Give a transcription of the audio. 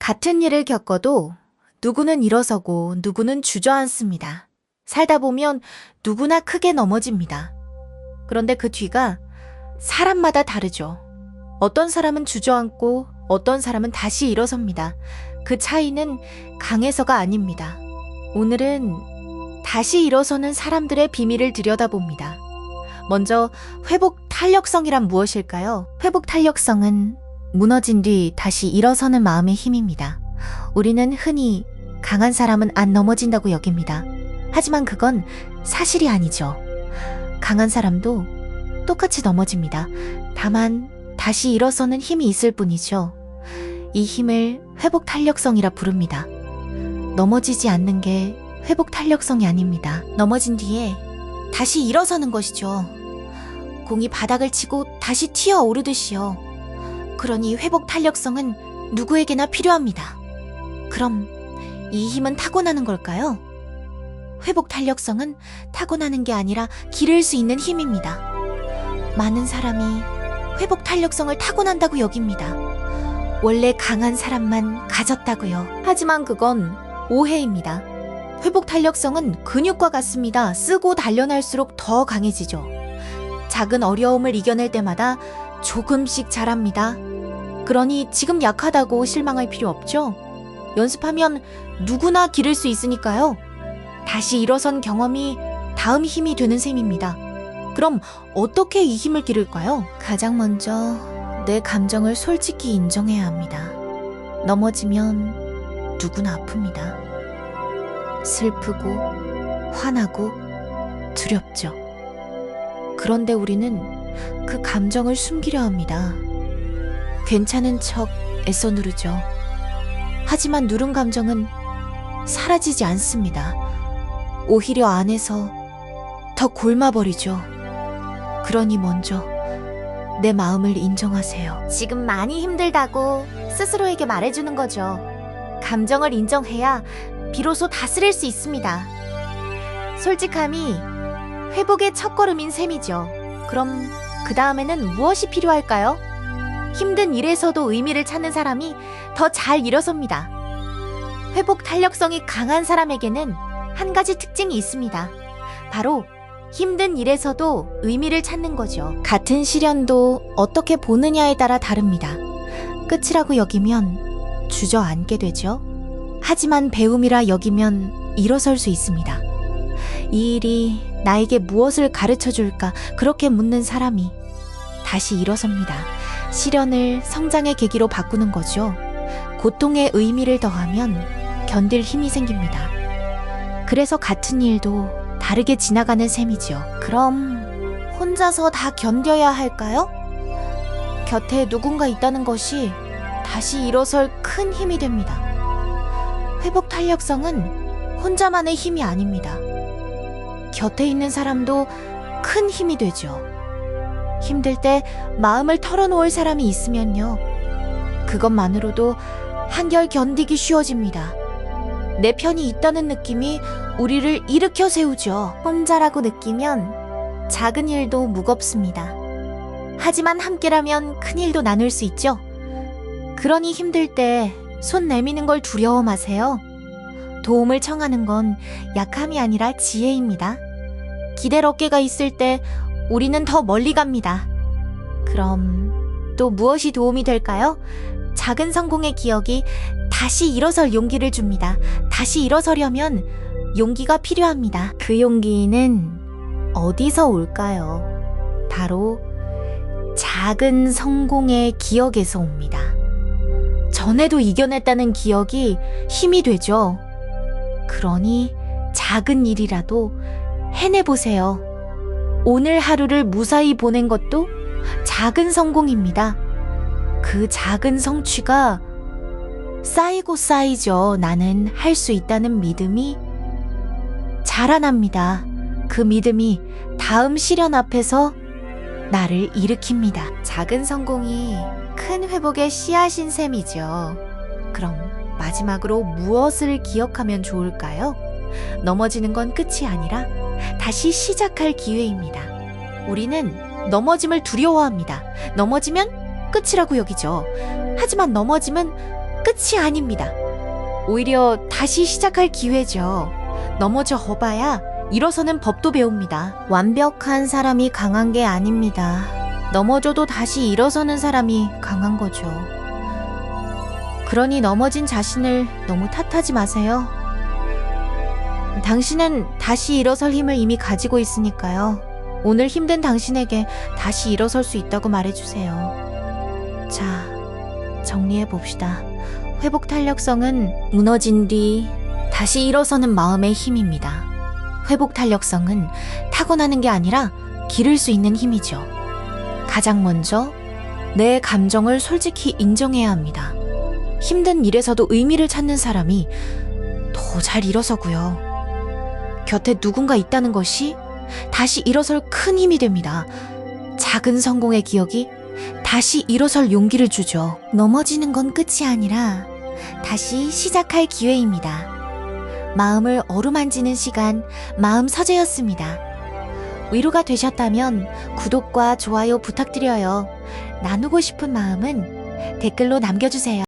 같은 일을 겪어도 누구는 일어서고 누구는 주저앉습니다. 살다 보면 누구나 크게 넘어집니다. 그런데 그 뒤가 사람마다 다르죠. 어떤 사람은 주저앉고 어떤 사람은 다시 일어섭니다. 그 차이는 강해서가 아닙니다. 오늘은 다시 일어서는 사람들의 비밀을 들여다봅니다. 먼저 회복 탄력성이란 무엇일까요? 회복 탄력성은 무너진 뒤 다시 일어서는 마음의 힘입니다. 우리는 흔히 강한 사람은 안 넘어진다고 여깁니다. 하지만 그건 사실이 아니죠. 강한 사람도 똑같이 넘어집니다. 다만 다시 일어서는 힘이 있을 뿐이죠. 이 힘을 회복 탄력성이라 부릅니다. 넘어지지 않는 게 회복 탄력성이 아닙니다. 넘어진 뒤에 다시 일어서는 것이죠. 공이 바닥을 치고 다시 튀어 오르듯이요. 그러니 회복 탄력성은 누구에게나 필요합니다. 그럼 이 힘은 타고나는 걸까요? 회복 탄력성은 타고나는 게 아니라 기를 수 있는 힘입니다. 많은 사람이 회복 탄력성을 타고난다고 여깁니다. 원래 강한 사람만 가졌다고요. 하지만 그건 오해입니다. 회복 탄력성은 근육과 같습니다. 쓰고 단련할수록 더 강해지죠. 작은 어려움을 이겨낼 때마다 조금씩 자랍니다. 그러니 지금 약하다고 실망할 필요 없죠. 연습하면 누구나 기를 수 있으니까요. 다시 일어선 경험이 다음 힘이 되는 셈입니다. 그럼 어떻게 이 힘을 기를까요? 가장 먼저 내 감정을 솔직히 인정해야 합니다. 넘어지면 누구나 아픕니다. 슬프고 화나고 두렵죠. 그런데 우리는 그 감정을 숨기려 합니다. 괜찮은 척 애써 누르죠. 하지만 누른 감정은 사라지지 않습니다. 오히려 안에서 더 골마버리죠. 그러니 먼저 내 마음을 인정하세요. 지금 많이 힘들다고 스스로에게 말해주는 거죠. 감정을 인정해야 비로소 다스릴 수 있습니다. 솔직함이 회복의 첫걸음인 셈이죠. 그럼 그 다음에는 무엇이 필요할까요? 힘든 일에서도 의미를 찾는 사람이 더 잘 일어섭니다. 회복 탄력성이 강한 사람에게는 한 가지 특징이 있습니다. 바로 힘든 일에서도 의미를 찾는 거죠. 같은 시련도 어떻게 보느냐에 따라 다릅니다. 끝이라고 여기면 주저앉게 되죠. 하지만 배움이라 여기면 일어설 수 있습니다. 이 일이 나에게 무엇을 가르쳐 줄까 그렇게 묻는 사람이 다시 일어섭니다. 시련을 성장의 계기로 바꾸는 거죠. 고통에 의미를 더하면 견딜 힘이 생깁니다. 그래서 같은 일도 다르게 지나가는 셈이죠. 그럼 혼자서 다 견뎌야 할까요? 곁에 누군가 있다는 것이 다시 일어설 큰 힘이 됩니다. 회복 탄력성은 혼자만의 힘이 아닙니다. 곁에 있는 사람도 큰 힘이 되죠. 힘들 때 마음을 털어놓을 사람이 있으면요. 그것만으로도 한결 견디기 쉬워집니다. 내 편이 있다는 느낌이 우리를 일으켜 세우죠. 혼자라고 느끼면 작은 일도 무겁습니다. 하지만 함께라면 큰 일도 나눌 수 있죠. 그러니 힘들 때 손 내미는 걸 두려워 마세요. 도움을 청하는 건 약함이 아니라 지혜입니다. 기댈 어깨가 있을 때 우리는 더 멀리 갑니다. 그럼 또 무엇이 도움이 될까요? 작은 성공의 기억이 다시 일어설 용기를 줍니다. 다시 일어서려면 용기가 필요합니다. 그 용기는 어디서 올까요? 바로 작은 성공의 기억에서 옵니다. 전에도 이겨냈다는 기억이 힘이 되죠. 그러니 작은 일이라도 해내보세요. 오늘 하루를 무사히 보낸 것도 작은 성공입니다. 그 작은 성취가 쌓이고 쌓이죠. 나는 할 수 있다는 믿음이 자라납니다. 그 믿음이 다음 시련 앞에서 나를 일으킵니다. 작은 성공이 큰 회복의 씨앗인 셈이죠. 그럼 마지막으로 무엇을 기억하면 좋을까요? 넘어지는 건 끝이 아니라 다시 시작할 기회입니다. 우리는 넘어짐을 두려워합니다. 넘어지면 끝이라고 여기죠. 하지만 넘어짐은 끝이 아닙니다. 오히려 다시 시작할 기회죠. 넘어져 봐야 일어서는 법도 배웁니다. 완벽한 사람이 강한 게 아닙니다. 넘어져도 다시 일어서는 사람이 강한 거죠. 그러니 넘어진 자신을 너무 탓하지 마세요. 당신은 다시 일어설 힘을 이미 가지고 있으니까요. 오늘 힘든 당신에게 다시 일어설 수 있다고 말해주세요. 자, 정리해 봅시다. 회복 탄력성은 무너진 뒤 다시 일어서는 마음의 힘입니다. 회복 탄력성은 타고나는 게 아니라 기를 수 있는 힘이죠. 가장 먼저 내 감정을 솔직히 인정해야 합니다. 힘든 일에서도 의미를 찾는 사람이 더 잘 일어서고요. 곁에 누군가 있다는 것이 다시 일어설 큰 힘이 됩니다. 작은 성공의 기억이 다시 일어설 용기를 주죠. 넘어지는 건 끝이 아니라 다시 시작할 기회입니다. 마음을 어루만지는 시간, 마음 서재였습니다. 위로가 되셨다면 구독과 좋아요 부탁드려요. 나누고 싶은 마음은 댓글로 남겨주세요.